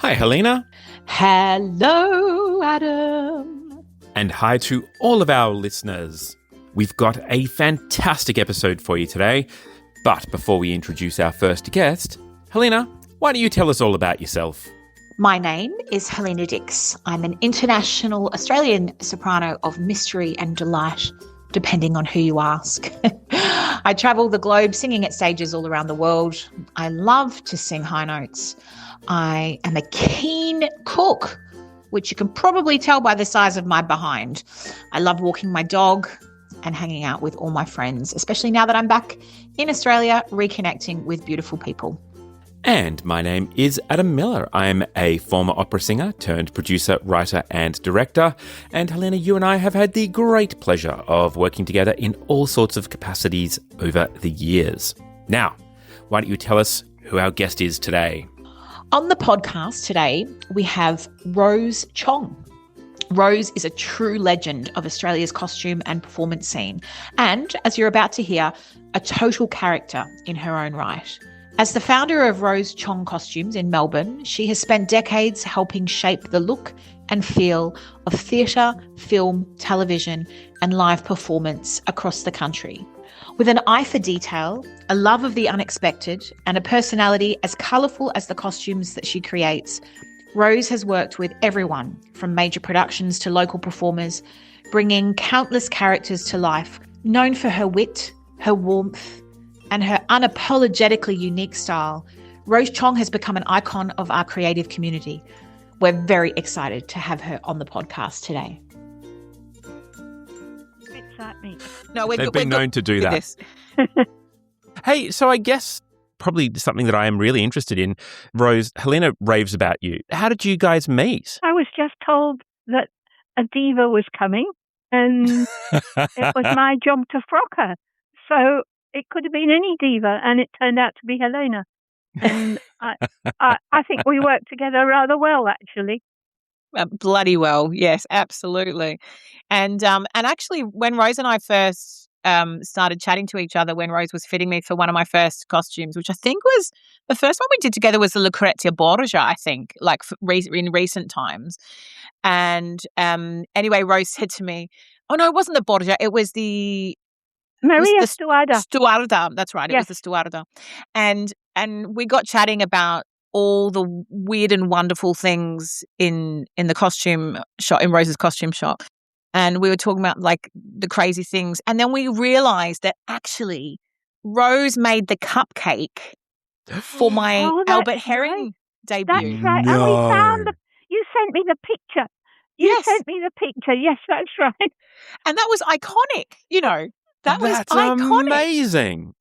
Hi, Helena. Hello, Adam. And hi to all of our listeners. We've got a fantastic episode for you today. But before we introduce our first guest, Helena, why don't you tell us all about yourself? My name is Helena Dix. I'm an international Australian soprano of mystery and delight, depending on who you ask. I travel the globe singing at stages all around the world. I love to sing high notes. I am a keen cook, which you can probably tell by the size of my behind. I love walking my dog and hanging out with all my friends, especially now that I'm back in Australia, reconnecting with beautiful people. And my name is Adam Miller. I'm a former opera singer turned producer, writer and director. And Helena, you and I have had the great pleasure of working together in all sorts of capacities over the years. Now, why don't you tell us who our guest is today? On the podcast today, we have Rose Chong. Rose is a true legend of Australia's costume and performance scene, and, as you're about to hear, a total character in her own right. As the founder of Rose Chong Costumes in Melbourne, she has spent decades helping shape the look and feel of theatre, film, television, and live performance across the country. With an eye for detail, a love of the unexpected, and a personality as colourful as the costumes that she creates, Rose has worked with everyone from major productions to local performers, bringing countless characters to life. Known for her wit, her warmth, and her unapologetically unique style, Rose Chong has become an icon of our creative community. We're very excited to have her on the podcast today. No, they've been known to do that. Hey, so I guess probably something that I am really interested in, Rose, Helena raves about you. How did you guys meet? I was just told that a diva was coming and it was my job to frock her. So it could have been any diva and it turned out to be Helena. And I think we worked together rather well, actually. Bloody well, yes, absolutely. And actually, when Rose and I first started chatting to each other, when Rose was fitting me for one of my first costumes, which I think was the first one we did together, was the Lucrezia Borgia, I think, like in recent times. And anyway, Rose said to me, "Oh no, it wasn't the Borgia; it was the Maria Stuarda. Stuarda, that's right. Yes. It was the Stuarda." And we got chatting about all the weird and wonderful things in the costume shop, in Rose's costume shop. And we were talking about like the crazy things. And then we realized that actually Rose made the cupcake for my Albert Herring debut. That's right. No. And we found you sent me the picture. You sent me the picture. Yes, that's right. And that was iconic, you know. That's iconic. Amazing.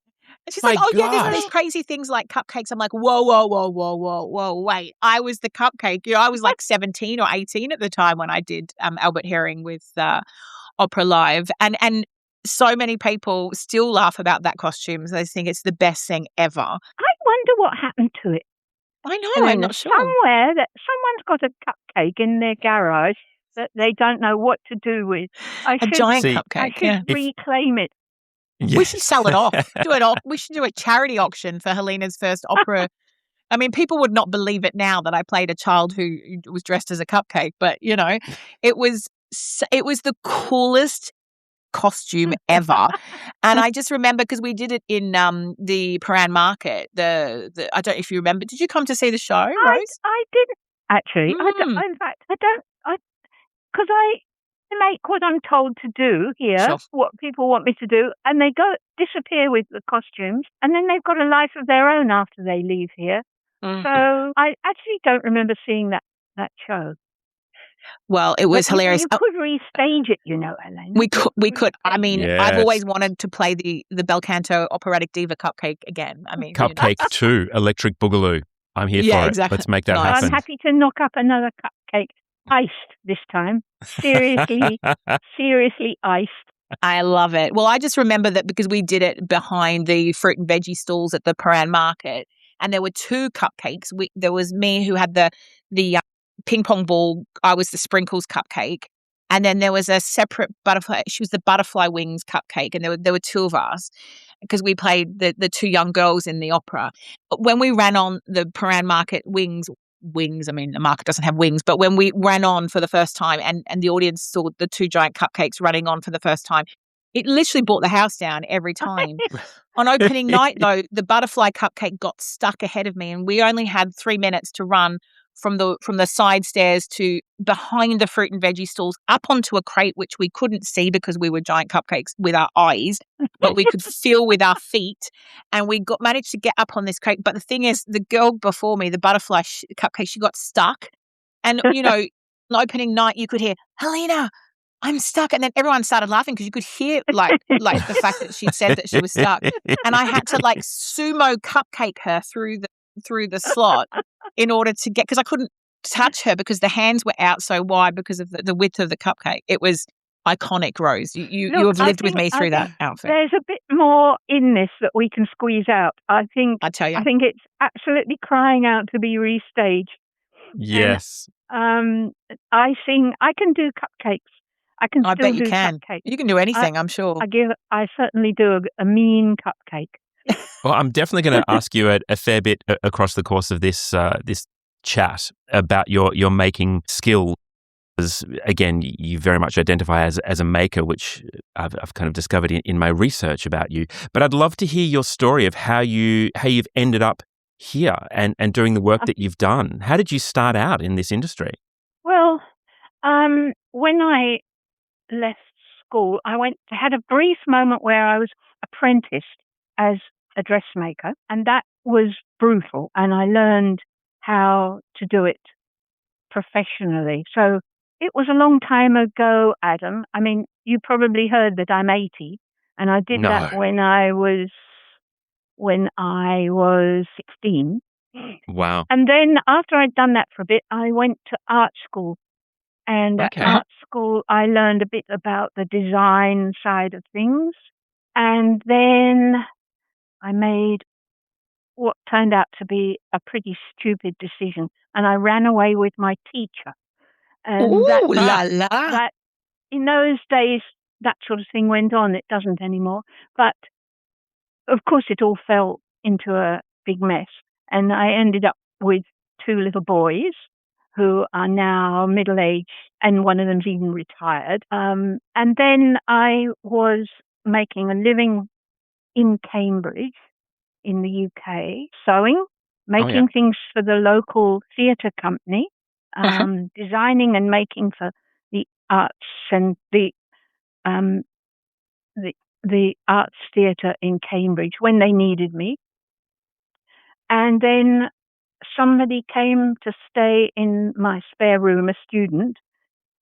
And she's My like, "Oh yeah, there's all gosh. these crazy things like cupcakes." I'm like, whoa, wait. I was the cupcake. You know, I was like 17 or 18 at the time when I did Albert Herring with Opera Live. And so many people still laugh about that costume. They think it's the best thing ever. I wonder what happened to it. I know, I'm not sure. Somewhere that someone's got a cupcake in their garage that they don't know what to do with. A giant I cupcake, should yeah. reclaim it. We should sell it off. We should do a charity auction for Helena's first opera. I mean, people would not believe it now that I played a child who was dressed as a cupcake, but you know, it was the coolest costume ever. And I just remember because we did it in the Paran Market. The I don't know if you remember. Did you come to see the show, Rose? I didn't actually. In fact, I don't. Because I make what I'm told to do here, Sure. what people want me to do, and they disappear with the costumes, and then they've got a life of their own after they leave here. Mm. So I actually don't remember seeing that show. Well, it was hilarious. You could restage it, you know, Elaine. We could. I mean, Yes. I've always wanted to play the bel canto operatic diva cupcake again. I mean, Cupcake 2, Electric Boogaloo. I'm here for exactly. it. Let's make that Nice. happen. I'm happy to knock up another cupcake. Iced this time. Seriously iced. I love it. Well, I just remember that because we did it behind the fruit and veggie stalls at the Paran Market, and there were two cupcakes. There was me who had the ping pong ball. I was the sprinkles cupcake, and then there was a separate butterfly. She was the butterfly wings cupcake, and there were two of us because we played the two young girls in the opera. When we ran on the Paran Market wings, wings. I mean, the market doesn't have wings, but when we ran on for the first time and the audience saw the two giant cupcakes running on for the first time, it literally brought the house down every time. On opening night, though, the butterfly cupcake got stuck ahead of me, and we only had 3 minutes to run from the side stairs to behind the fruit and veggie stalls up onto a crate, which we couldn't see because we were giant cupcakes with our eyes, but we could feel with our feet. And we managed to get up on this crate. But the thing is, the girl before me, the butterfly cupcake, she got stuck. And, on opening night, you could hear, Helena, I'm stuck. And then everyone started laughing because you could hear like the fact that she'd said that she was stuck. And I had to like sumo cupcake her through the slot in order to get, because I couldn't touch her because the hands were out so wide because of the width of the cupcake. It was iconic, Rose. You have lived with me through that outfit. There's a bit more in this that we can squeeze out. I think it's absolutely crying out to be restaged. Yes. And, I can do cupcakes. I bet you can. Cupcakes. You can do anything, I'm sure. I certainly do a mean cupcake. Well, I'm definitely going to ask you a fair bit across the course of this chat about your making skill. As again, you very much identify as a maker, which I've kind of discovered in my research about you. But I'd love to hear your story of how you've ended up here and doing the work that you've done. How did you start out in this industry? Well, when I left school, I had a brief moment where I was apprenticed as a dressmaker, and that was brutal, and I learned how to do it professionally. So it was a long time ago, Adam. I mean, you probably heard that I'm 80, and I did that when I was 16. Wow. And then after I'd done that for a bit, I went to art school. And at art school, I learned a bit about the design side of things. And then I made what turned out to be a pretty stupid decision. And I ran away with my teacher. And that in those days, that sort of thing went on. It doesn't anymore. But of course, it all fell into a big mess. And I ended up with 2 little boys who are now middle-aged, and one of them's even retired. And then I was making a living in Cambridge, in the UK, sewing, making things for the local theatre company, designing and making for the arts and the arts theatre in Cambridge when they needed me. And then somebody came to stay in my spare room, a student,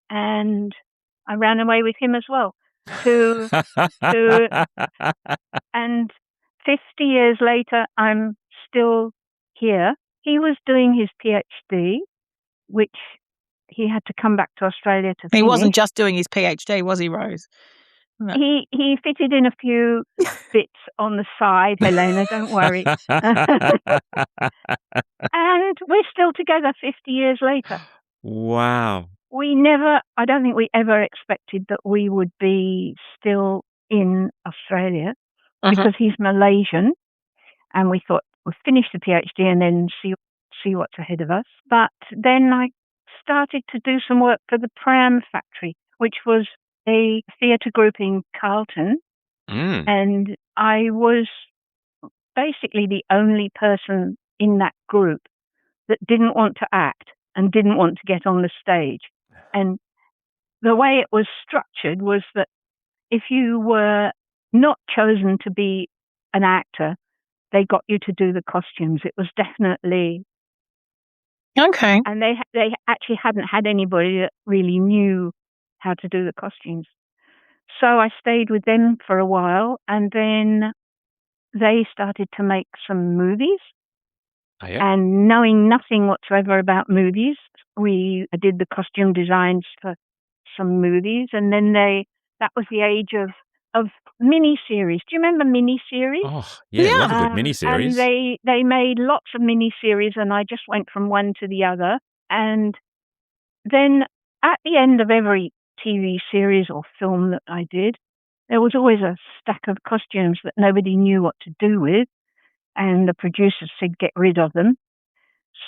and I ran away with him as well. And 50 years later, I'm still here. He was doing his PhD, which he had to come back to Australia to finish. He wasn't just doing his PhD, was he, Rose? No. He fitted in a few bits on the side, Helena, don't worry. And we're still together 50 years later. Wow. I don't think we ever expected that we would be still in Australia because he's Malaysian, and we thought we'll finish the PhD and then see what's ahead of us. But then I started to do some work for the Pram Factory, which was a theatre group in Carlton, and I was basically the only person in that group that didn't want to act and didn't want to get on the stage. And the way it was structured was that if you were not chosen to be an actor, they got you to do the costumes. It was definitely... Okay. And they actually hadn't had anybody that really knew how to do the costumes. So I stayed with them for a while, and then they started to make some movies. Oh, yeah. And knowing nothing whatsoever about movies, we did the costume designs for some movies, and then that was the age of mini-series. Do you remember mini-series? Oh, yeah. Love a good mini-series. And they made lots of mini-series, and I just went from one to the other. And then at the end of every TV series or film that I did, there was always a stack of costumes that nobody knew what to do with, and the producers said get rid of them.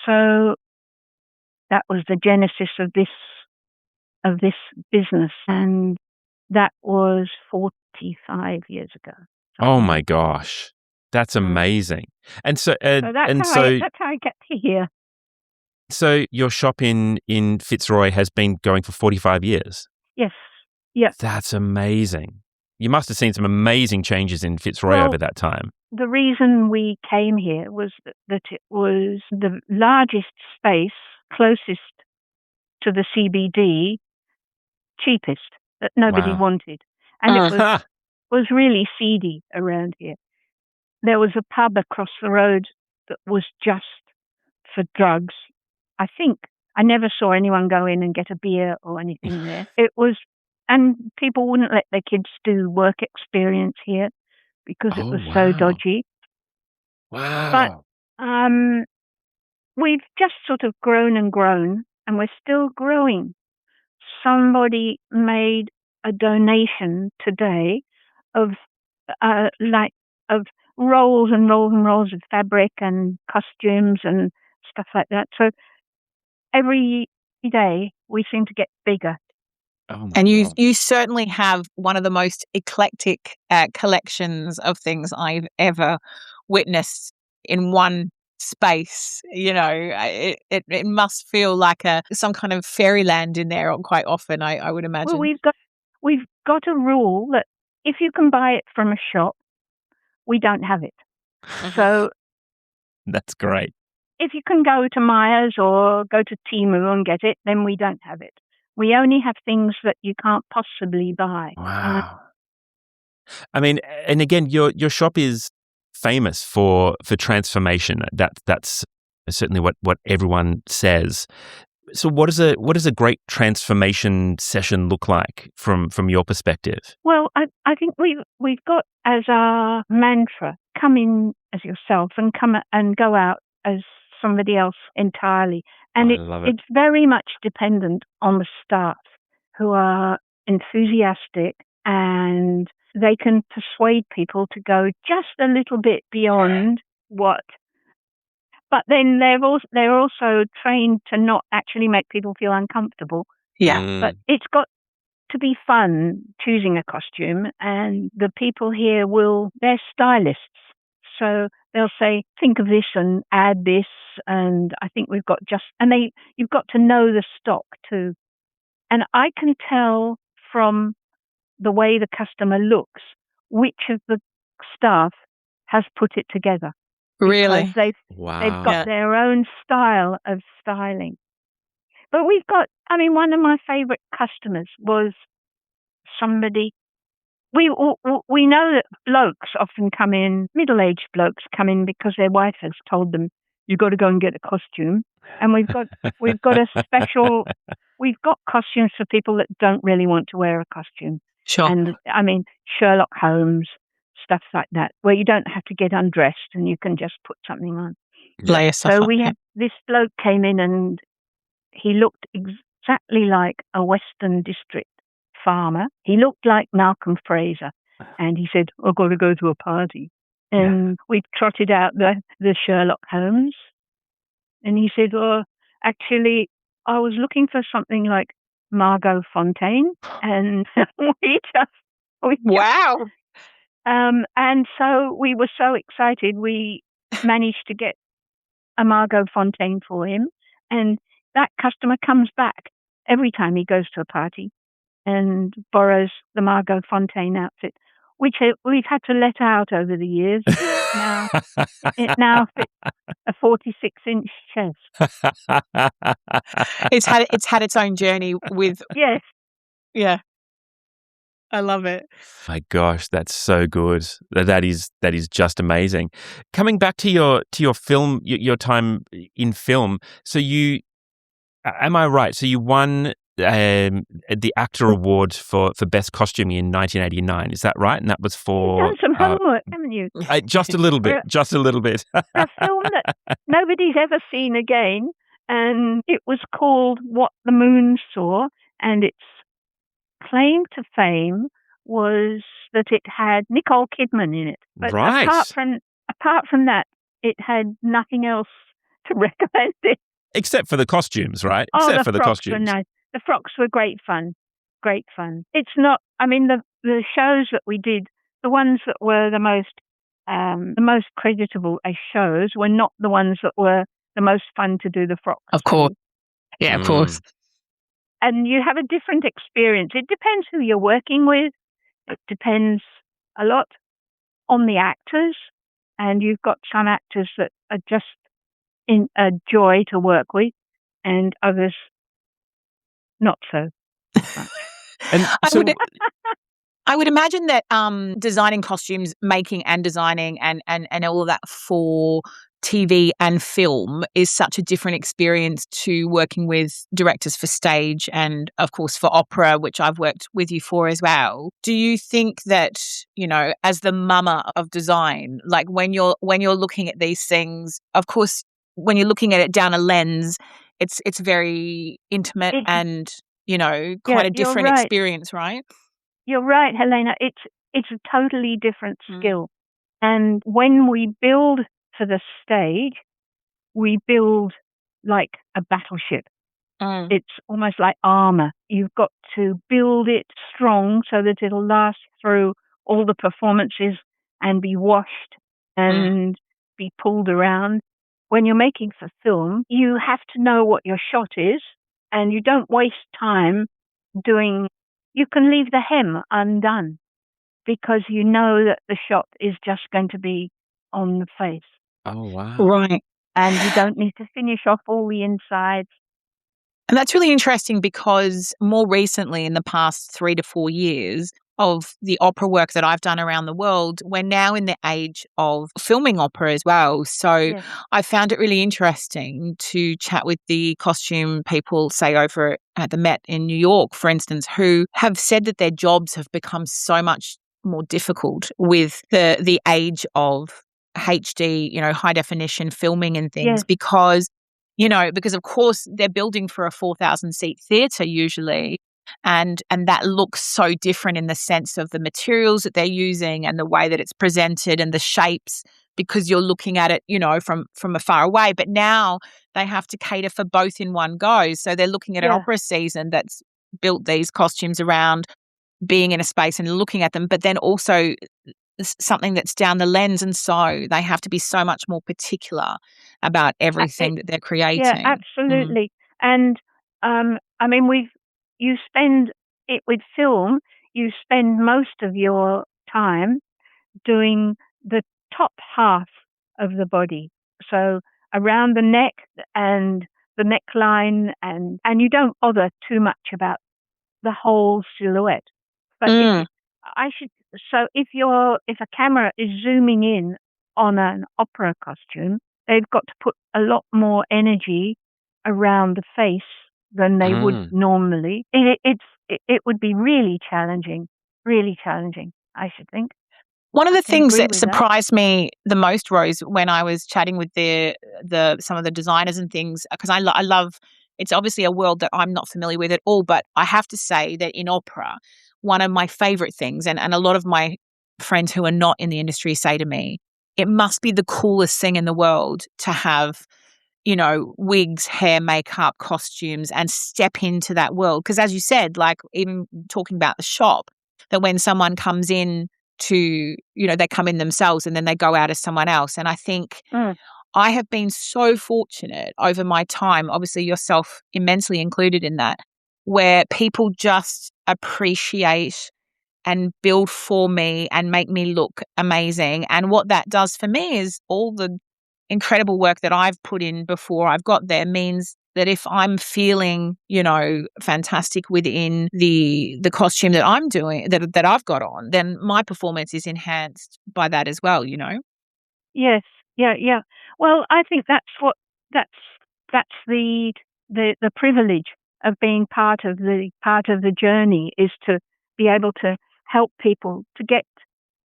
So that was the genesis of this business, and that was 45 years ago. Oh my gosh, that's amazing! And so, So that's how I get to here. So your shop in Fitzroy has been going for 45 years. Yes. Yeah. That's amazing. You must have seen some amazing changes in Fitzroy over that time. The reason we came here was that it was the largest space, closest to the CBD, cheapest, that nobody wanted. And it was really seedy around here. There was a pub across the road that was just for drugs. I think I never saw anyone go in and get a beer or anything there. And people wouldn't let their kids do work experience here because it was so dodgy. Wow. But we've just sort of grown, and we're still growing. Somebody made a donation today of rolls and rolls and rolls of fabric and costumes and stuff like that. So every day we seem to get bigger. And you certainly have one of the most eclectic collections of things I've ever witnessed in one space. You know, it must feel like some kind of fairyland in there quite often, I would imagine. Well, we've got a rule that if you can buy it from a shop, we don't have it. So that's great. If you can go to Myers or go to Temu and get it, then we don't have it. We only have things that you can't possibly buy. Wow. I mean, and again, your shop is famous for transformation. That's certainly what everyone says. So what does a great transformation session look like from your perspective? Well, I think we've got as our mantra, come in as yourself and come and go out as somebody else entirely. And it's very much dependent on the staff, who are enthusiastic and they can persuade people to go just a little bit beyond what. But then they're also trained to not actually make people feel uncomfortable. Yeah. But it's got to be fun choosing a costume, and the people here they're stylists. So they'll say, think of this and add this, and I think we've got you've got to know the stock too. And I can tell from the way the customer looks which of the staff has put it together. Really? Because they've got their own style of styling. But one of my favorite customers was somebody. We know that blokes often come in, middle-aged blokes come in because their wife has told them, you've got to go and get a costume. And we've got costumes for people that don't really want to wear a costume. Sure. And I mean, Sherlock Holmes, stuff like that, where you don't have to get undressed and you can just put something on. Lay yourself So up, this bloke came in and he looked exactly like a Western District farmer. He looked like Malcolm Fraser, and he said, I've got to go to a party. And we trotted out the Sherlock Holmes, and he said, well, actually, I was looking for something like Margot Fontaine, and wow. And so we were so excited, we managed to get a Margot Fontaine for him, and that customer comes back every time he goes to a party and borrows the Margot Fontaine outfit, which we've had to let out over the years. It now fits a 46-inch chest. It's had its own journey with. Yes. Yeah. I love it. My gosh, that's so good. That is just amazing. Coming back to your film, your time in film. So am I right? So you won the actor award for best costuming in 1989. Is that right? And that was for You've done some homework, haven't you? Just a little bit. Just a little bit. A film that nobody's ever seen again, and it was called What the Moon Saw, and its claim to fame was that it had Nicole Kidman in it. But right. Apart from that, it had nothing else to recommend it. Except for the costumes, right? Oh, Except the for the frocks were costumes. nice. The frocks were great fun. Great fun. It's not, I mean, the shows that we did, the ones that were the most creditable as shows were not the ones that were the most fun to do the frocks. Of course. Yeah, of course. And you have a different experience. It depends who you're working with. It depends a lot on the actors. And you've got some actors that are just a joy to work with, and others not so much. And so, I would imagine that designing costumes, making and designing and all of that for TV and film is such a different experience to working with directors for stage and, of course, for opera, which I've worked with you for as well. Do you think that, as the mama of design, like when you're looking at these things, of course, when you're looking at it down a lens, it's very intimate and, quite a different experience, right? You're right, Helena. It's a totally different skill. And when we build for the stage, we build like a battleship. It's almost like armor. You've got to build it strong so that it'll last through all the performances and be washed and be pulled around. When you're making for film, you have to know what your shot is, and you don't waste time you can leave the hem undone because you know that the shot is just going to be on the face. Oh, wow. Right. And you don't need to finish off all the insides. And that's really interesting because more recently, in the past 3 to 4 years of the opera work that I've done around the world, we're now in the age of filming opera as well. So I found it really interesting to chat with the costume people, say over at the Met in New York, for instance, who have said that their jobs have become so much more difficult with the age of HD, high definition filming and things because of course they're building for a 4,000 seat theatre usually. And that looks so different in the sense of the materials that they're using and the way that it's presented and the shapes because you're looking at it, from afar away. But now they have to cater for both in one go. So they're looking at an opera season that's built these costumes around being in a space and looking at them, but then also something that's down the lens. And so they have to be so much more particular about everything that they're creating. Yeah, absolutely. And you spend it with film, you spend most of your time doing the top half of the body. So around the neck and the neckline and you don't bother too much about the whole silhouette. But if a camera is zooming in on an opera costume, they've got to put a lot more energy around the face than they would normally. It would be really challenging, I should think. One of the things that surprised me the most, Rose, when I was chatting with some of the designers and things, because I love, it's obviously a world that I'm not familiar with at all, but I have to say that in opera, one of my favorite things, and a lot of my friends who are not in the industry say to me, it must be the coolest thing in the world to have wigs, hair, makeup, costumes, and step into that world. Because as you said, like even talking about the shop, that when someone comes in to, they come in themselves and then they go out as someone else. And I think I have been so fortunate over my time, obviously yourself immensely included in that, where people just appreciate and build for me and make me look amazing. And what that does for me is all the incredible work that I've put in before I've got there means that if I'm feeling, fantastic within the costume that I'm doing, that I've got on, then my performance is enhanced by that as well, Yes. Yeah. Well, I think that's the privilege of being part of the journey, is to be able to help people to get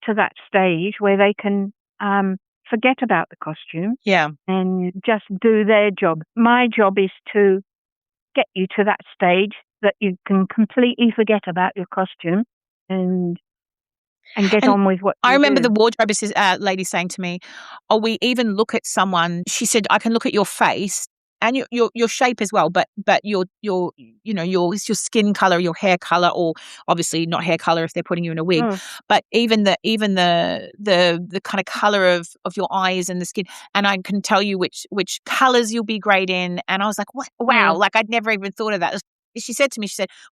to that stage where they can forget about the costume and just do their job. My job is to get you to that stage that you can completely forget about your costume and get on with what I remember do. the wardrobe lady saying to me, we even look at someone, she said, I can look at your face and your shape as well, but your your skin color, your hair color, or obviously not hair color if they're putting you in a wig, but even the kind of color of your eyes and the skin, and I can tell you which colors you'll be great in. And I was like, wow, like I'd never even thought of that. She said to me,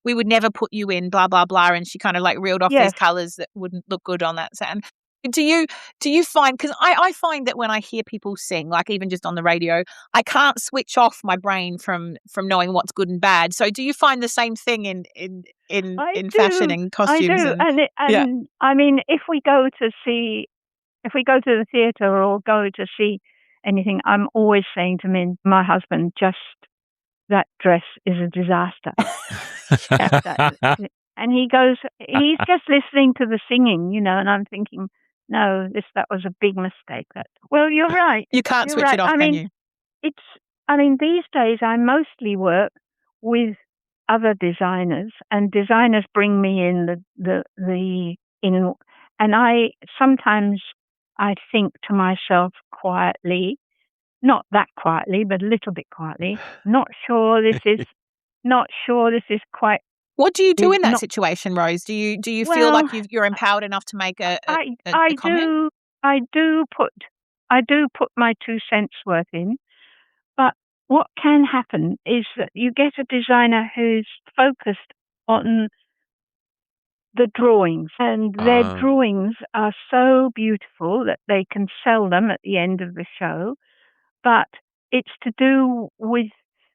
we would never put you in blah blah blah, and she kind of like reeled off these colors that wouldn't look good on that set. And do you find, because I find that when I hear people sing, like even just on the radio, I can't switch off my brain from knowing what's good and bad. So do you find the same thing in fashion and costumes? I do. And I mean, if we go to the theatre or go to see anything, I'm always saying to my husband, just that dress is a disaster. And he goes, he's just listening to the singing, and I'm thinking, no, that was a big mistake. Well, you're right. You can't switch it off, can you? These days I mostly work with other designers, and designers bring me in and sometimes I think to myself quietly, not that quietly, but a little bit quietly, not sure this is quite. What do you do in that situation, Rose? Do you feel like you're empowered enough to make a comment? I do put my 2 cents worth in, but what can happen is that you get a designer who's focused on the drawings, and their drawings are so beautiful that they can sell them at the end of the show, but it's to do with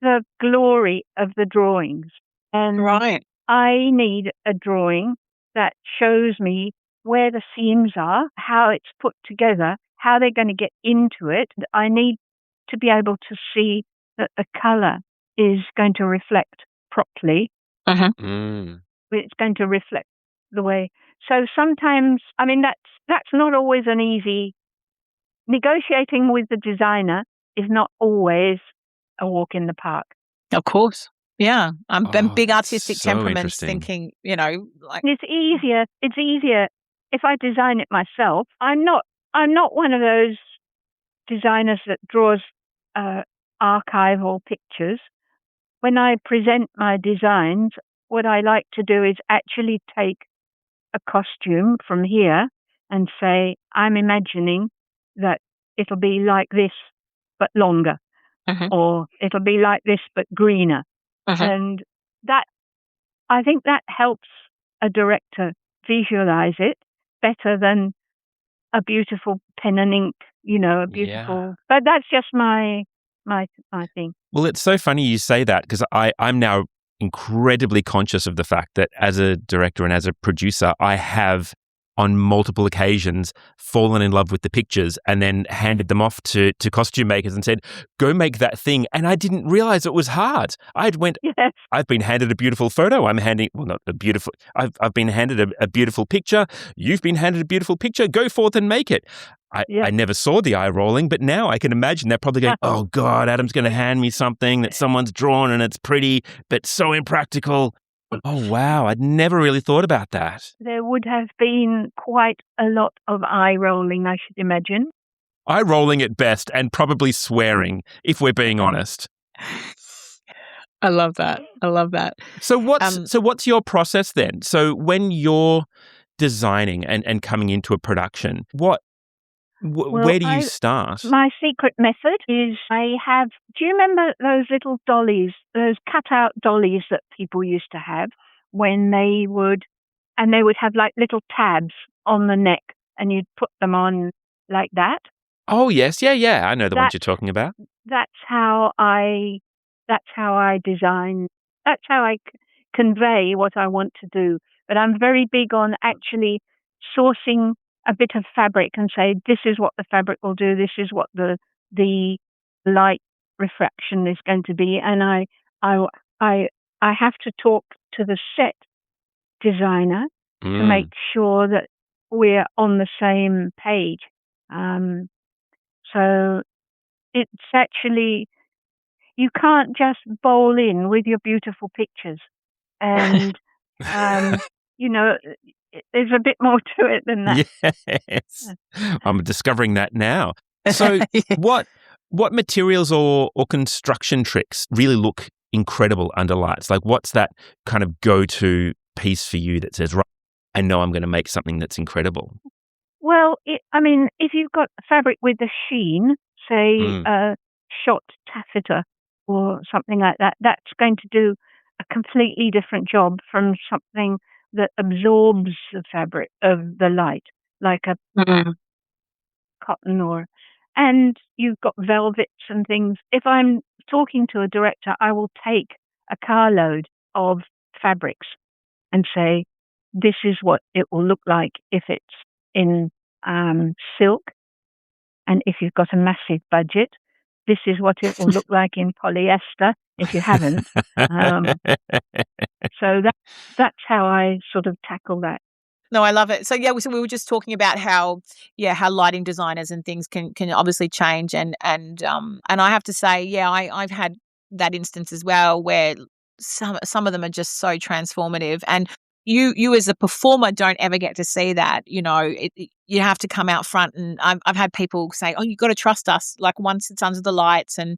the glory of the drawings. And right. I need a drawing that shows me where the seams are, how it's put together, how they're going to get into it. I need to be able to see that the color is going to reflect properly. It's going to reflect the way. So sometimes, that's not always an easy. Negotiating with the designer is not always a walk in the park. Of course. Yeah. I'm big artistic temperaments thinking, like. It's easier if I design it myself. I'm not one of those designers that draws archival pictures. When I present my designs, what I like to do is actually take a costume from here and say, I'm imagining that it'll be like this, but longer, or it'll be like this, but greener. And that, I think that helps a director visualize it better than a beautiful pen and ink, a beautiful, but that's just my thing. Well, it's so funny you say that, because I'm now incredibly conscious of the fact that as a director and as a producer, I have on multiple occasions fallen in love with the pictures and then handed them off to costume makers and said, go make that thing. And I didn't realize it was hard. I've been handed a beautiful photo. I've been handed a beautiful picture. You've been handed a beautiful picture. Go forth and make it. I never saw the eye rolling, but now I can imagine they're probably going, oh God, Adam's going to hand me something that someone's drawn and it's pretty, but so impractical. Oh, wow. I'd never really thought about that. There would have been quite a lot of eye rolling, I should imagine. Eye rolling at best, and probably swearing, if we're being honest. I love that. So what's your process then? So when you're designing and coming into a production, where do you start? My secret method is do you remember those little dollies, those cut-out dollies that people used to have when they would have like little tabs on the neck and you'd put them on like that? Oh, yes. Yeah. I know the ones you're talking about. That's how I design. That's how I convey what I want to do. But I'm very big on actually sourcing a bit of fabric and say, this is what the fabric will do. This is what the light refraction is going to be. And I have to talk to the set designer to make sure that we're on the same page. So it's actually, you can't just bowl in with your beautiful pictures. And, there's a bit more to it than that. Yes. I'm discovering that now. So what materials or construction tricks really look incredible under lights? Like, what's that kind of go-to piece for you that says, right, I know I'm going to make something that's incredible? Well, if you've got fabric with a sheen, say shot taffeta or something like that, that's going to do a completely different job from something that absorbs the fabric of the light, like a cotton and you've got velvets and things. If I'm talking to a director, I will take a carload of fabrics and say, this is what it will look like if it's in silk. And if you've got a massive budget, this is what it will look like in polyester if you haven't. So that's how I sort of tackle that. No, I love it. So we were just talking about how lighting designers and things can obviously change, and I have to say, I've had that instance as well where some of them are just so transformative, and you as a performer don't ever get to see that. You know, you have to come out front, and I've had people say, "Oh, you got to trust us." Like once it's under the lights, and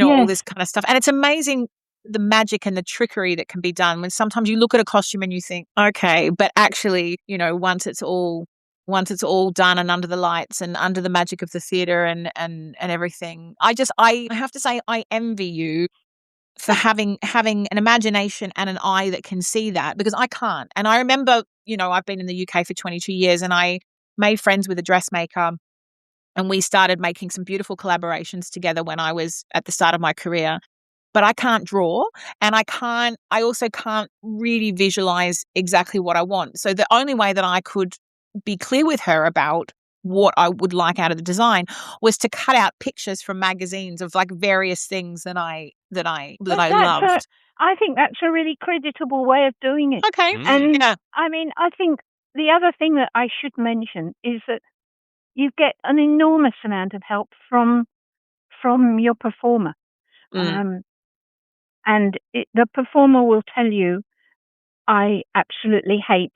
all this kind of stuff, and it's amazing the magic and the trickery that can be done when sometimes you look at a costume and you think, okay, but actually, once it's all done and under the lights and under the magic of the theatre and everything, I have to say I envy you for having an imagination and an eye that can see that, because I can't. And I remember, I've been in the UK for 22 years and I made friends with a dressmaker and we started making some beautiful collaborations together when I was at the start of my career. But I can't draw, and I also can't really visualize exactly what I want. So the only way that I could be clear with her about what I would like out of the design was to cut out pictures from magazines of like various things that I loved. I think that's a really creditable way of doing it. Okay. And I think the other thing that I should mention is that you get an enormous amount of help from your performer. And the performer will tell you, I absolutely hate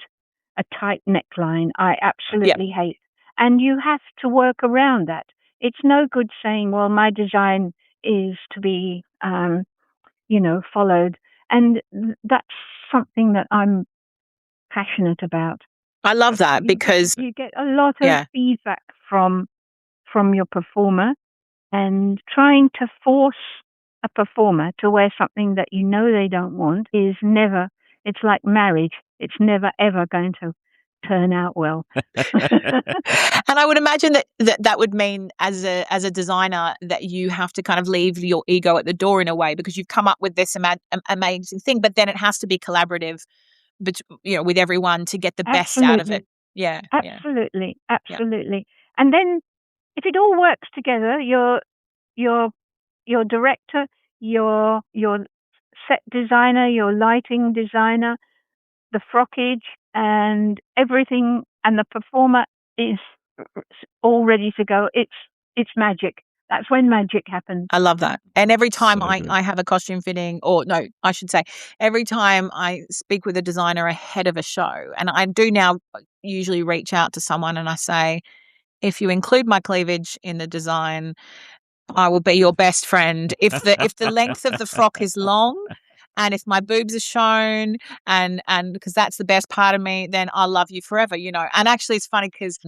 a tight neckline. I absolutely hate. And you have to work around that. It's no good saying, well, my design is to be, followed. And that's something that I'm passionate about. I love that because you get a lot of feedback from your performer, and trying to force a performer to wear something that they don't want is never, it's like marriage. It's never, ever going to turn out well. And I would imagine that would mean as a designer that you have to kind of leave your ego at the door in a way, because you've come up with this amazing thing, but then it has to be collaborative, with everyone to get the best out of it. Yeah. Absolutely. And then if it all works together, your director, your set designer, your lighting designer, the frockage and everything, and the performer is all ready to go. It's magic. That's when magic happens. I love that. And every time I have a costume fitting, or no, I should say, every time I speak with a designer ahead of a show, and I do now usually reach out to someone and I say, if you include my cleavage in the design, I will be your best friend. If the length of the frock is long, and if my boobs are shown, and because that's the best part of me, then I'll love you forever, And actually, it's funny because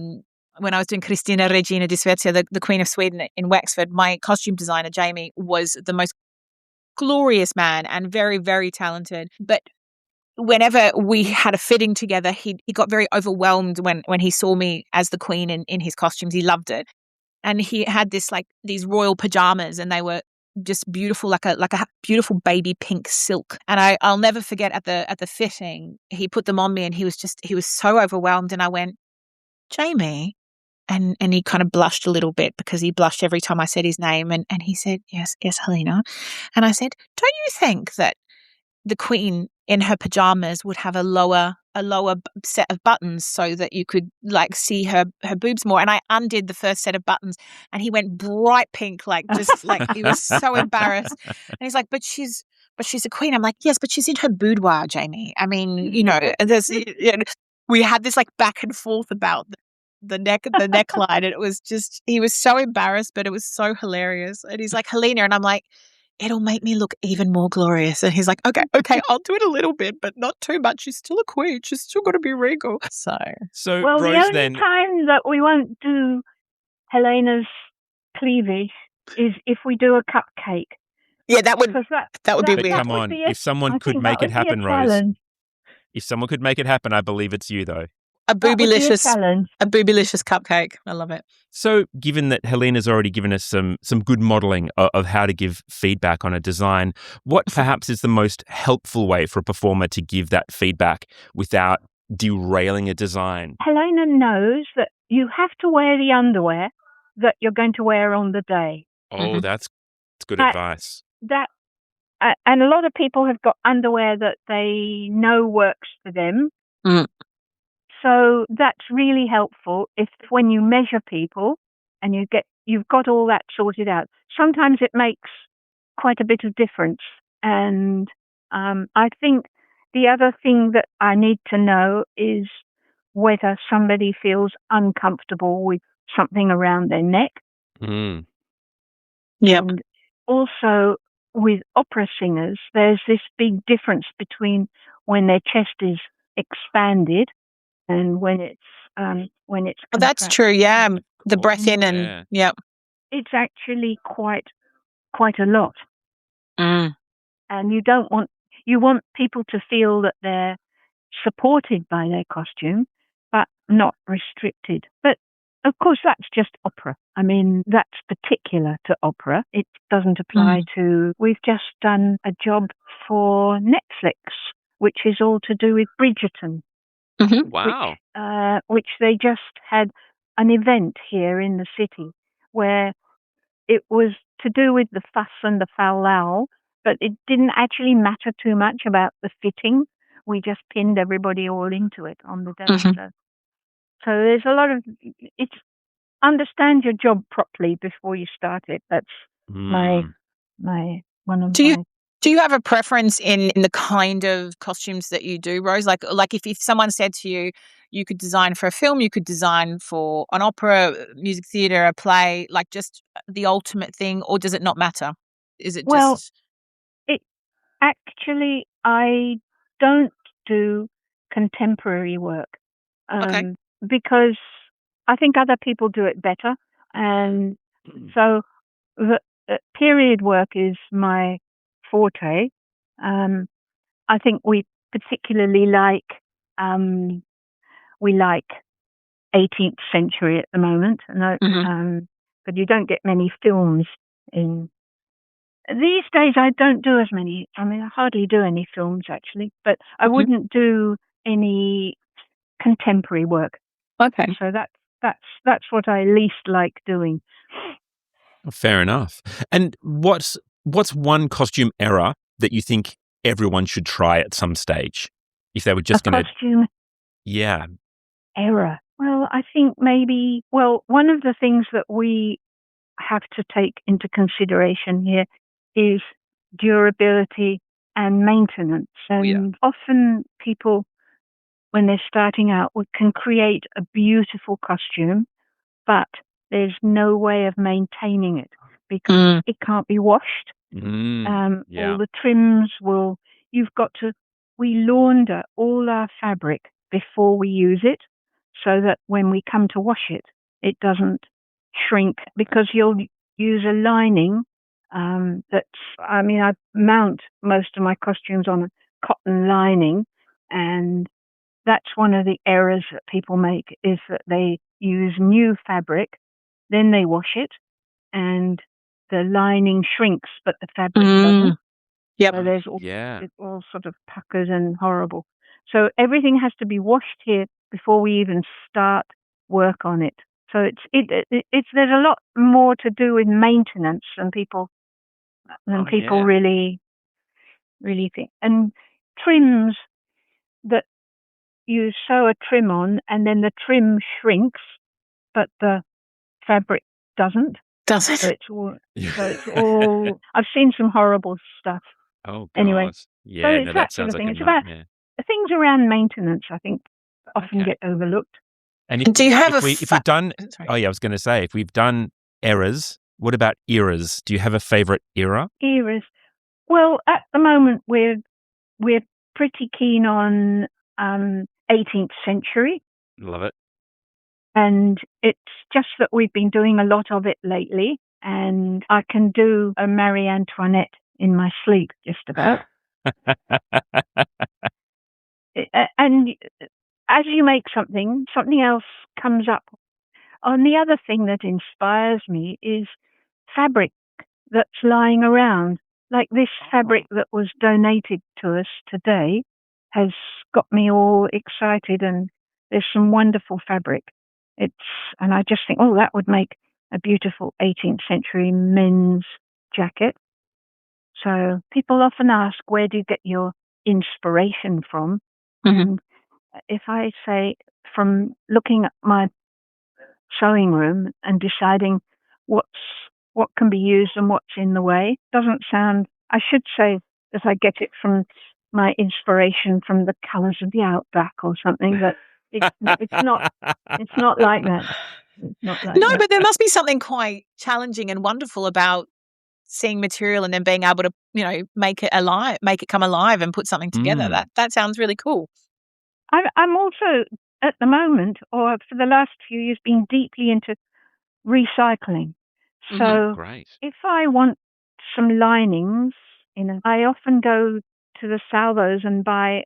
when I was doing Kristina Regina di Svezia, the Queen of Sweden in Wexford, my costume designer Jamie was the most glorious man and very, very talented. But whenever we had a fitting together, he got very overwhelmed when he saw me as the Queen in his costumes. He loved it. And he had these royal pajamas, and they were just beautiful, like a beautiful baby pink silk. And I'll never forget at the fitting, he put them on me, and he was so overwhelmed. And I went, Jamie, and he kind of blushed a little bit, because he blushed every time I said his name. And he said, yes, Helena. And I said, don't you think that the Queen in her pajamas would have a lower set of buttons so that you could see her boobs more? And I undid the first set of buttons, and he went bright pink, he was so embarrassed. And he's like, but she's a queen. I'm like, yes, but she's in her boudoir, Jamie. I mean, we had this back and forth about the neckline, and it was just, he was so embarrassed, but it was so hilarious. And he's like, Helena, and I'm like, it'll make me look even more glorious. And he's like, okay, I'll do it a little bit, but not too much. She's still a queen. She's still got to be regal. So well, Rose, the only then time that we won't do Helena's cleavage is if we do a cupcake. yeah, that would Because be but weird. come on, if someone could make it happen, Rose. If someone could make it happen, I believe it's you, though. A boobylicious challenge. A boobylicious cupcake. I love it. So, given that Helena's already given us some good modelling of how to give feedback on a design, what perhaps is the most helpful way for a performer to give that feedback without derailing a design? Helena knows that you have to wear the underwear that you're going to wear on the day. Oh, that's good advice. And a lot of people have got underwear that they know works for them. Mm. So that's really helpful if when you measure people and you've got all that sorted out. Sometimes it makes quite a bit of difference. And I think the other thing that I need to know is whether somebody feels uncomfortable with something around their neck. Mm. Yep. And also with opera singers, there's this big difference between when their chest is expanded and when it's Oh, that's true. Yeah, the breath in and it's actually quite a lot. Mm. And you want people to feel that they're supported by their costume, but not restricted. But of course, that's just opera. I mean, that's particular to opera. It doesn't apply to. We've just done a job for Netflix, which is all to do with Bridgerton. Mm-hmm. Wow. Which they just had an event here in the city where it was to do with the fuss and the fal-lal, but it didn't actually matter too much about the fitting. We just pinned everybody all into it on the day. Mm-hmm. So there's a lot of understand your job properly before you start it. That's my one of my. Do you have a preference in the kind of costumes that you do, Rose? Like if someone said to you, you could design for a film, you could design for an opera, music theatre, a play, like just the ultimate thing, or does it not matter? Is it just... Well, actually, I don't do contemporary work because I think other people do it better. And so the period work is my forte. I think we particularly like 18th century at the moment, but you don't get many films in these days. I don't do as many. I mean, I hardly do any films actually, but I wouldn't do any contemporary work. Okay, so that's what I least like doing. Fair enough. And what's one costume era that you think everyone should try at some stage if they were just going to? Costume era. Well, I think maybe. Well, one of the things that we have to take into consideration here is durability and maintenance. And often people, when they're starting out, can create a beautiful costume, but there's no way of maintaining it because it can't be washed. All the trims we launder all our fabric before we use it so that when we come to wash it, it doesn't shrink, because you'll use a lining I mount most of my costumes on a cotton lining, and that's one of the errors that people make, is that they use new fabric, then they wash it, and the lining shrinks, but the fabric doesn't. Yep. So there's it's all sort of puckered and horrible. So everything has to be washed here before we even start work on it. So it's there's a lot more to do with maintenance than people really think. And trims, that you sew a trim on and then the trim shrinks, but the fabric doesn't. Doesn't. So it's all I've seen some horrible stuff. Oh, God. Anyway. Yeah, so it's that that sort sounds of thing. like It's about things around maintenance, I think, often get overlooked. And Do you have if we've done, Sorry. I was going to say, if we've done eras, what about eras? Do you have a favorite era? Eras. Well, at the moment we're pretty keen on 18th century, Love it. and it's just that we've been doing a lot of it lately, and I can do a Marie Antoinette in my sleep, just about. And as you make something else comes up. And the other thing that inspires me is fabric that's lying around. Like this fabric that was donated to us today has got me all excited, and there's some wonderful fabric. And I just think, that would make a beautiful 18th century men's jacket. So people often ask, where do you get your inspiration from? Mm-hmm. And if I say from looking at my sewing room and deciding what can be used and what's in the way, doesn't sound, I should say that I get it from my inspiration from the colours of the outback or something, but it's not like that. It's not like No, that. but there must be something quite challenging and wonderful about seeing material and then being able to, make it alive, make it come alive and put something together. That sounds really cool. I'm also at the moment, or for the last few years, been deeply into recycling. So Great. if I want some linings, I often go to the salvos and buy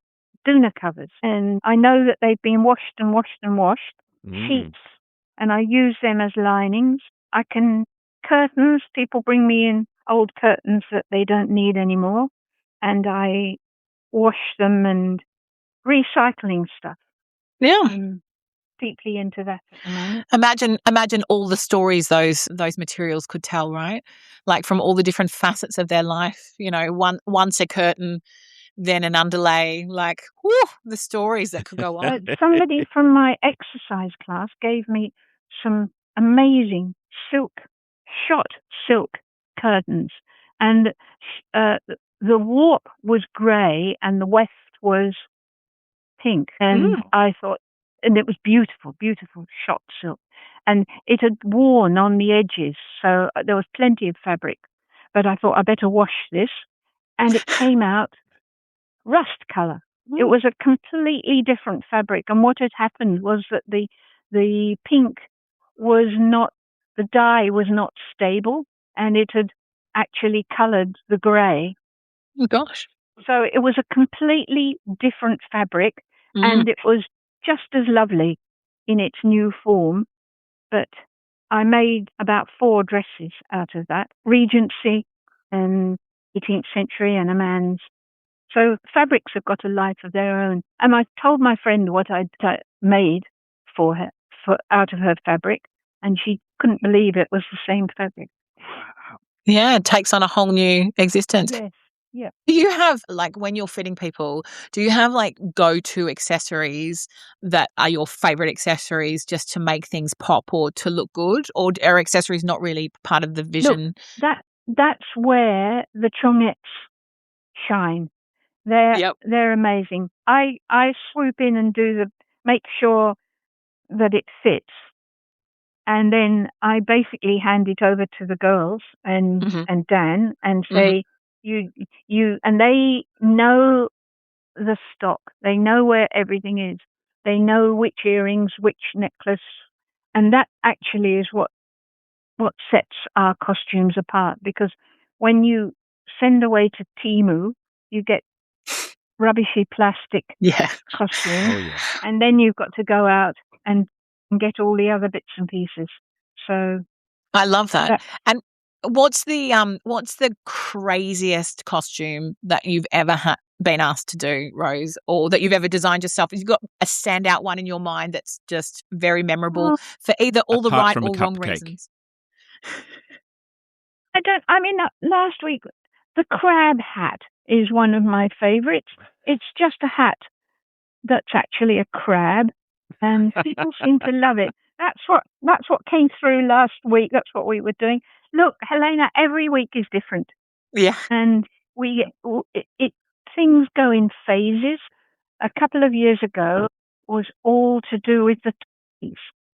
doona covers, and I know that they've been washed and washed and washed, sheets, and I use them as linings. Curtains, people bring me in old curtains that they don't need anymore, and I wash them, and recycling stuff. Yeah. I'm deeply into that at the moment. Imagine all the stories those materials could tell, right? Like from all the different facets of their life, once a curtain, then an underlay, like the stories that could go on. Somebody from my exercise class gave me some amazing shot silk curtains, and the warp was grey and the weft was pink, and I thought, and it was beautiful, beautiful shot silk, and it had worn on the edges, so there was plenty of fabric, but I thought I better wash this, and it came out rust colour. It was a completely different fabric, and what had happened was that the pink was not, the dye was not stable, and it had actually coloured the grey. Oh gosh. So it was a completely different fabric, and it was just as lovely in its new form. But I made about 4 dresses out of that, Regency and 18th century and a man's. So fabrics have got a life of their own. And I told my friend what I'd made for her, out of her fabric, and she couldn't believe it was the same fabric. Yeah, it takes on a whole new existence. Yes. Yeah. Do you have, like, when you're fitting people, do you have like go-to accessories that are your favorite accessories just to make things pop or to look good, or are accessories not really part of the vision? Look, that's where the Chongettes shine. They're amazing. I swoop in and make sure that it fits, and then I basically hand it over to the girls and Dan and say, you, and they know the stock. They know where everything is. They know which earrings, which necklace, and that actually is what sets our costumes apart. Because when you send away to Temu, you get rubbishy plastic costumes, and then you've got to go out and get all the other bits and pieces. So I love that. And what's the craziest costume that you've ever been asked to do, Rose, or that you've ever designed yourself? Have you got a standout one in your mind that's just very memorable for either all the right or wrong reasons? Last week, the crab hat is one of my favorites. It's just a hat that's actually a crab, and people seem to love it. That's what came through last week. That's what we were doing. Look, Helena, every week is different. Yeah. And things go in phases. A couple of years ago was all to do with the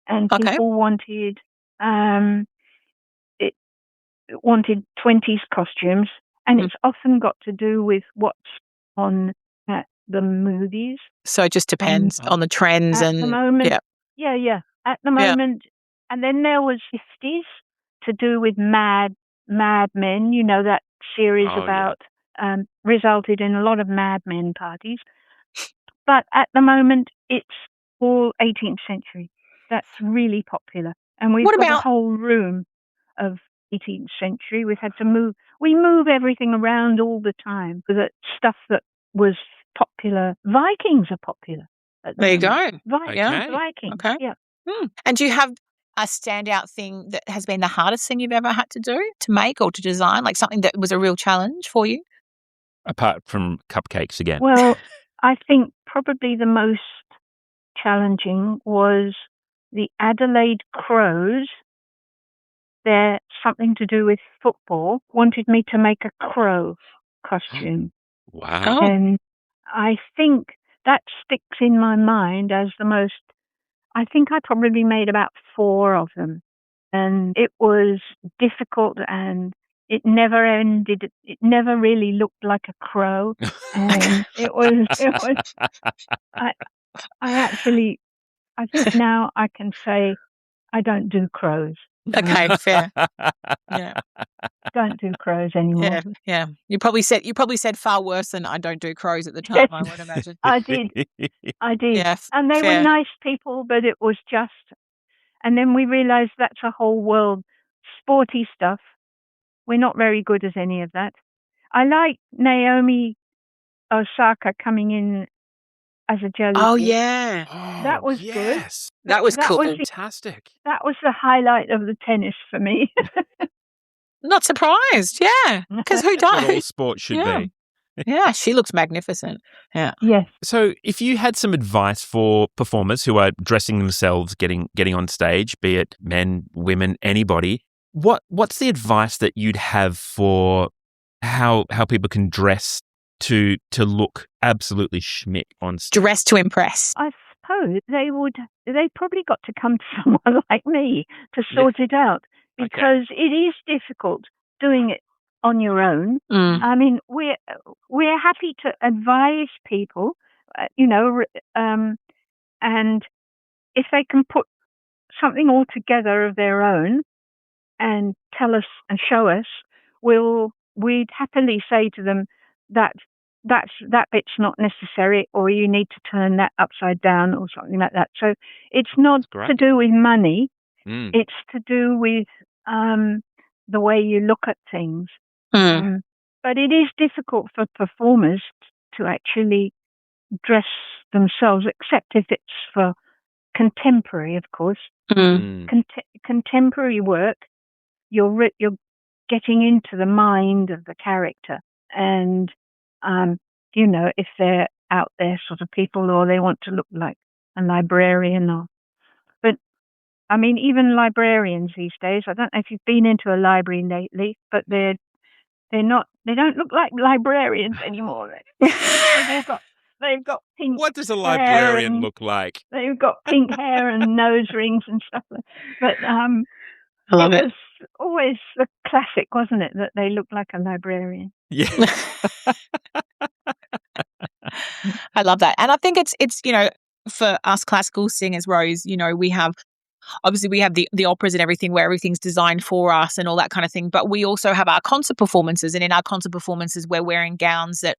and Okay. people wanted it wanted 20s costumes, and it's often got to do with what's on at the movies. So it just depends on the trends At the moment, yeah. At the moment, and then there was 50s to do with Mad Men. You know, that series about resulted in a lot of Mad Men parties. But at the moment, it's all 18th century. That's really popular, and we've got a whole room of 18th century. We've had to move. We move everything around all the time because it's stuff that was popular. Vikings are popular. There you go. Vikings. Okay. Yeah. And do you have a standout thing that has been the hardest thing you've ever had to do, to make or to design, like something that was a real challenge for you? Apart from cupcakes again. Well, I think probably the most challenging was the Adelaide Crows. They're something to do with football, wanted me to make a crow costume. Wow. And I think that sticks in my mind as the most. I think I probably made about 4 of them, and it was difficult, and it never ended. It never really looked like a crow, and it was. I think now I can say I don't do crows. Okay, fair. Yeah. Don't do crows anymore. Yeah. You probably said far worse than I don't do crows at the time, I would imagine. I did. Yeah, and they fair. were nice people, but it was just. And then we realised that's a whole world. Sporty stuff. We're not very good at any of that. I like Naomi Osaka coming in as a jellyfish. Oh, yeah. That was good. That was cool. Fantastic. That was the highlight of the tennis for me. Not surprised, yeah. Because who does? What all sport should be. Yeah, she looks magnificent. Yeah. Yes. So if you had some advice for performers who are dressing themselves, getting on stage, be it men, women, anybody, what's the advice that you'd have for how people can dress to look absolutely schmick on stage? Dress to impress. I suppose they probably got to come to someone like me to sort it out, because it is difficult doing it on your own. I mean, we're happy to advise people, and if they can put something all together of their own and tell us and show us, we'd happily say to them that bit's not necessary, or you need to turn that upside down or something like that. So it's not to do with money. It's to do with the way you look at things. But it is difficult for performers to actually dress themselves, except if it's for contemporary, of course. Contemporary work, you're getting into the mind of the character, and if they're out there sort of people, or they want to look like a librarian, but I mean, even librarians these days, I don't know if you've been into a library lately, but they don't look like librarians anymore. They've got pink. What does a librarian look like? They've got pink hair and nose rings and stuff. But I love it. Was always the classic, wasn't it, that they looked like a librarian? Yeah. I love that. And I think it's for us classical singers, Rose, we have the operas and everything where everything's designed for us and all that kind of thing. But we also have our concert performances, and in our concert performances, we're wearing gowns that,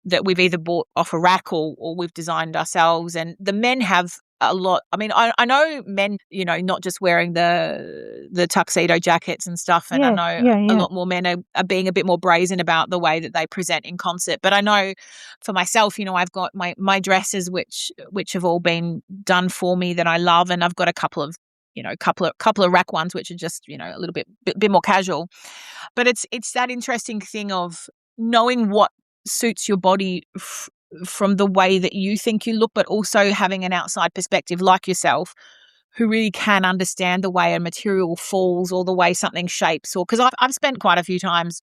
that we've either bought off a rack or we've designed ourselves. And the men have a lot. I mean, I know men, not just wearing the tuxedo jackets and stuff. And I know a lot more men are being a bit more brazen about the way that they present in concert. But I know for myself, I've got my dresses, which have all been done for me that I love. And I've got a couple of rack ones, which are just, a little bit more casual. But it's that interesting thing of knowing what suits your body from the way that you think you look, but also having an outside perspective like yourself, who really can understand the way a material falls or the way something shapes. Or because I've spent quite a few times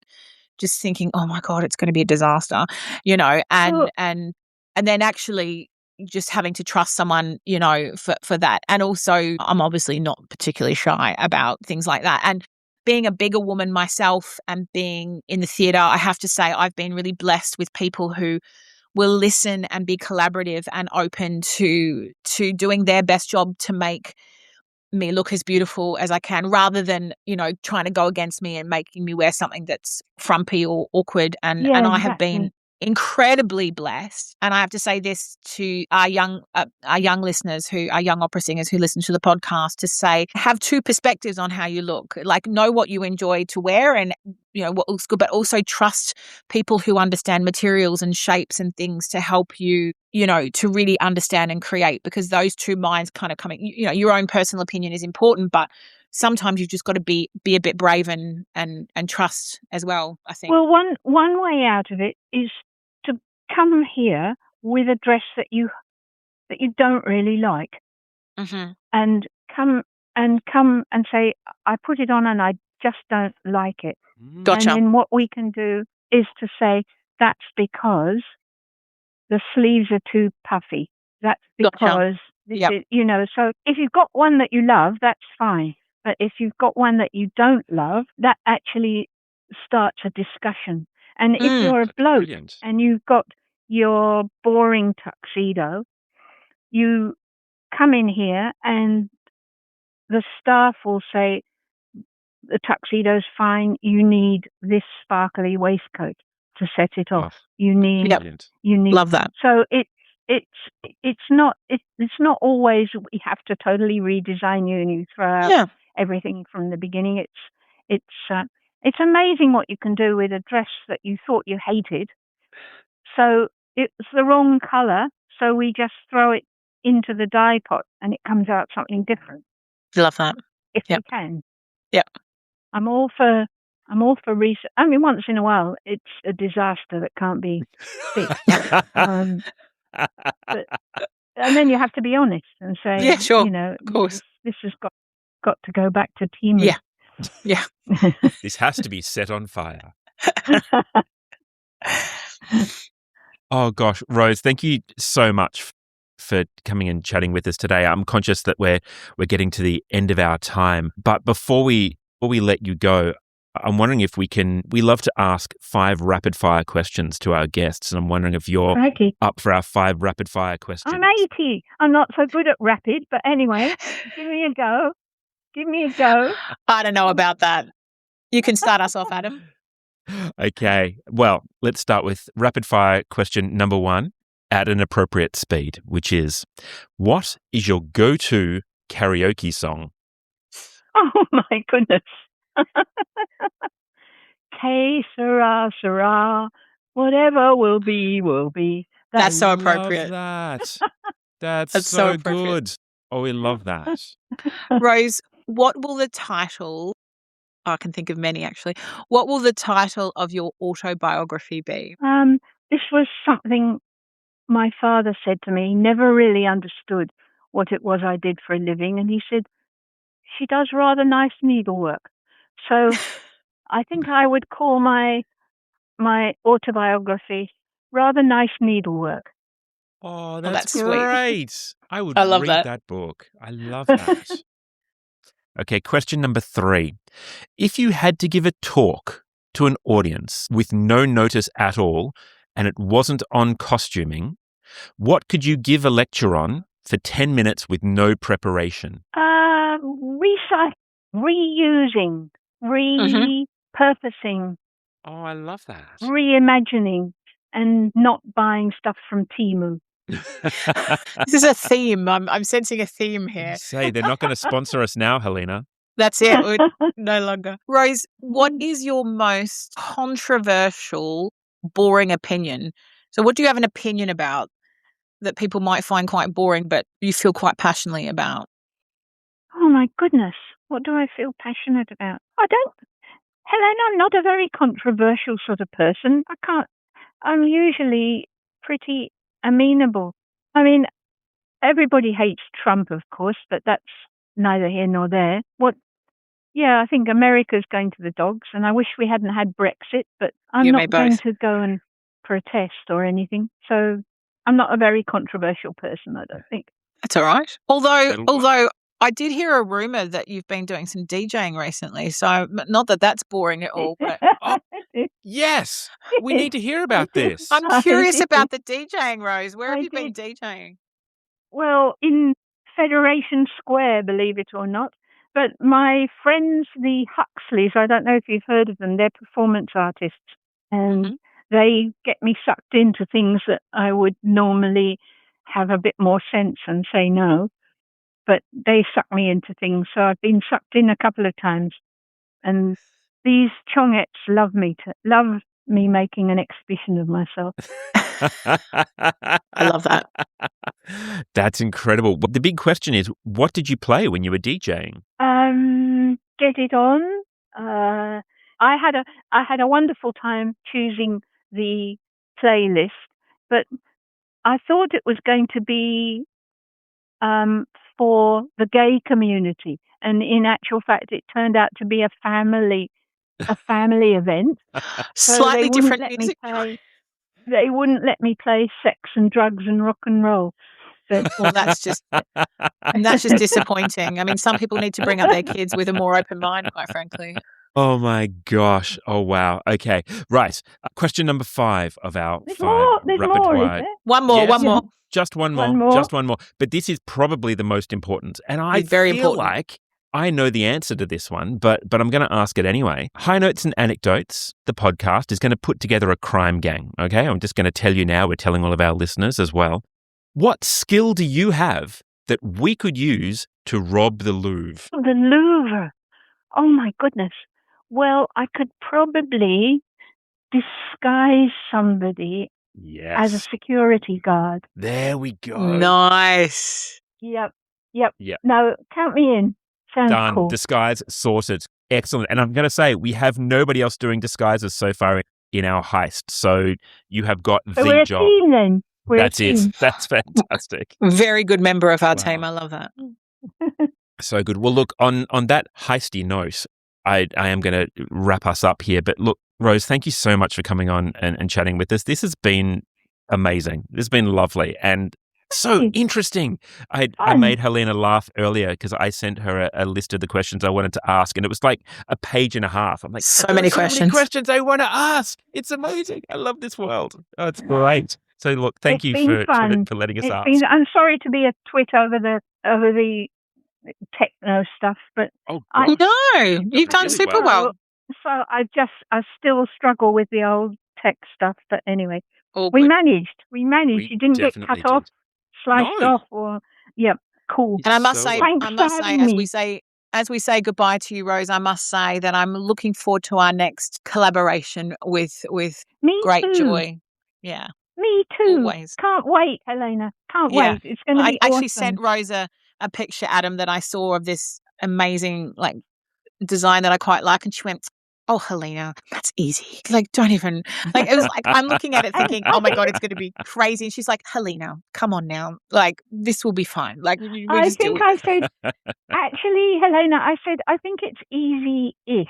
just thinking, oh my God, it's going to be a disaster, and then actually just having to trust someone, for that. And also, I'm obviously not particularly shy about things like that. And being a bigger woman myself and being in the theatre, I have to say I've been really blessed with people who will listen and be collaborative and open to doing their best job to make me look as beautiful as I can, rather than, trying to go against me and making me wear something that's frumpy or awkward. And I have been incredibly blessed. And I have to say this to our young listeners, our young opera singers who listen to the podcast, to say, have two perspectives on how you look. Like, know what you enjoy to wear and, what looks good, but also trust people who understand materials and shapes and things to help you, to really understand and create, because those two minds kind of coming, your own personal opinion is important, but sometimes you've just got to be a bit brave and trust as well, I think. Well, one way out of it is to come here with a dress that you don't really like, and come and say, I put it on and I just don't like it. Gotcha. And then what we can do is to say, that's because the sleeves are too puffy. That's because this is, so if you've got one that you love, that's fine. But if you've got one that you don't love, that actually starts a discussion. And if you're a bloke and you've got your boring tuxedo, you come in here and the staff will say, the tuxedo's fine, you need this sparkly waistcoat to set it off. You need love that. So it's not always we have to totally redesign you and you throw out everything from the beginning. It's amazing what you can do with a dress that you thought you hated. So it's the wrong colour, so we just throw it into the dye pot and it comes out something different. Love that. If we can. Yep. I'm all for research. I mean, once in a while, it's a disaster that can't be fixed. And then you have to be honest and say, yeah, sure, of course, this has got to go back to Timu. Yeah. This has to be set on fire. Oh gosh, Rose, thank you so much for coming and chatting with us today. I'm conscious that we're getting to the end of our time, but before we let you go, I'm wondering if we love to ask 5 rapid fire questions to our guests, and I'm wondering if you're up for our 5 rapid fire questions. I'm 80. I'm not so good at rapid, but anyway, give me a go. I don't know about that. You can start us off, Adam. Okay. Well, let's start with rapid fire question number 1 at an appropriate speed, which is, what is your go-to karaoke song? Oh my goodness. Que sera, sera. Whatever will be, will be. That's so appropriate. Love that. That's so good. Oh, we love that. Rose, what will the title, I can think of many actually, what will the title of your autobiography be? This was something my father said to me. He never really understood what it was I did for a living. And he said, she does rather nice needlework. So I think I would call my autobiography Rather Nice Needlework. Oh, that's great. Sweet. I would read that book. I love that. Okay, question number 3. If you had to give a talk to an audience with no notice at all, and it wasn't on costuming, what could you give a lecture on for 10 minutes with no preparation? Reusing, repurposing. Oh, I love that. Reimagining and not buying stuff from Timu. This is a theme. I'm sensing a theme here. Say, they're not going to sponsor us now, Helena. That's it. No longer. Rose, what is your most controversial, boring opinion? So what do you have an opinion about that people might find quite boring, but you feel quite passionately about? Oh my goodness. What do I feel passionate about? Helena, I'm not a very controversial sort of person. I'm usually pretty amenable. I mean, everybody hates Trump, of course, but that's neither here nor there. I think America's going to the dogs, and I wish we hadn't had Brexit, but I'm not going to go and protest or anything. So I'm not a very controversial person, I don't think. That's all right. Although That'll although I did hear a rumor that you've been doing some DJing recently. So not that that's boring at all, but Yes, we need to hear about this. I'm I curious did. about the DJing, Rose. Where have I you been did. DJing? Well, in Federation Square, believe it or not. But my friends, the Huxleys, I don't know if you've heard of them, they're performance artists. And Mhm. they get me sucked into things that I would normally have a bit more sense and say no. But they suck me into things. So I've been sucked in a couple of times. And these Chongettes love me making an exhibition of myself. I love that. That's incredible. But the big question is, what did you play when you were DJing? Get it on. I had a wonderful time choosing the playlist, but I thought it was going to be for the gay community, and in actual fact, it turned out to be a family event. So Slightly they wouldn't different let me music. play. They wouldn't let me play sex and drugs and rock and roll. But Well, that's just disappointing. I mean, some people need to bring up their kids with a more open mind, quite frankly. Oh my gosh. Oh wow. Okay. Right. Question number 5 of our there's 5 more. There's repertoire. more, is there? One more, Yes. one more. Just one more. One more. Just one more. But this is probably the most important. And I It's very feel important. like I know the answer to this one, but I'm going to ask it anyway. High Notes and Anecdotes, the podcast, is going to put together a crime gang. Okay. I'm just going to tell you now. We're telling all of our listeners as well. What skill do you have that we could use to rob the Louvre? The Louvre. Oh my goodness. Well, I could probably disguise somebody as a Yes. security guard. There we go. Nice. Yep. Yep. No, count me in. Sounds Done. cool. Disguise sorted. Excellent. And I'm going to say we have nobody else doing disguises so far in our heist. So you have got So the we're a job. team then. We're That's a it. team. That's fantastic. Very good member of our Wow. team. I love that. So good. Well, look, on that heisty note, I am going to wrap us up here. But look, Rose, thank you so much for coming on and chatting with us. This has been amazing. This has been lovely and so Thanks. interesting. I Fun. made Helena laugh earlier because I sent her a list of the questions I wanted to ask, and it was like a page and a half. I'm like, So "There many are so questions." many questions I want to ask. It's amazing. I love this world. Oh, it's great. So look, thank It's you been fun. for letting us It's ask. been, I'm sorry to be a twit over the techno stuff, but Oh, I- gosh. No, you've done really super well. well. so I still struggle with the old tech stuff. But anyway, All we good. managed. We You didn't get definitely cut off, did. sliced No. off, or yep, cool. And I must So say, well. Thanks I for must say, having me. as we say goodbye to you, Rose, I must say that I'm looking forward to our next collaboration with Me great too. joy. Yeah, Me too. always. Can't wait, Helena. Can't Yeah. wait. It's going to I be actually awesome. sent Rose a picture, Adam, that I saw of this amazing like design that I quite like, and she went, "Oh, Helena, that's easy. Like, don't even like." It was like I'm looking at it thinking, "Oh my god, it's going to be crazy." And she's like, "Helena, come on now. Like, this will be fine. Like, we I just do think it." I said, actually, Helena, I said, I think it's easy-ish,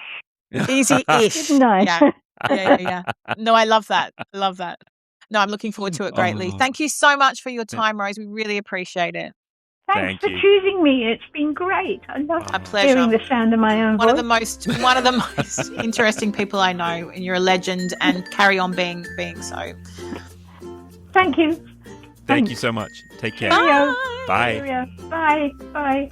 Easy-ish. didn't I? Yeah. No, I love that. I love that. No, I'm looking forward to it greatly. Oh. Thank you so much for your time, Rose. We really appreciate it. Thanks Thank for you. choosing me. It's been great. I love A pleasure. hearing the sound of my own One of voice. the most interesting people I know, and you're a legend, and carry on being so. Thank you. Thank you so much. Take care. Cheerio. Bye. Cheerio. Bye. Bye.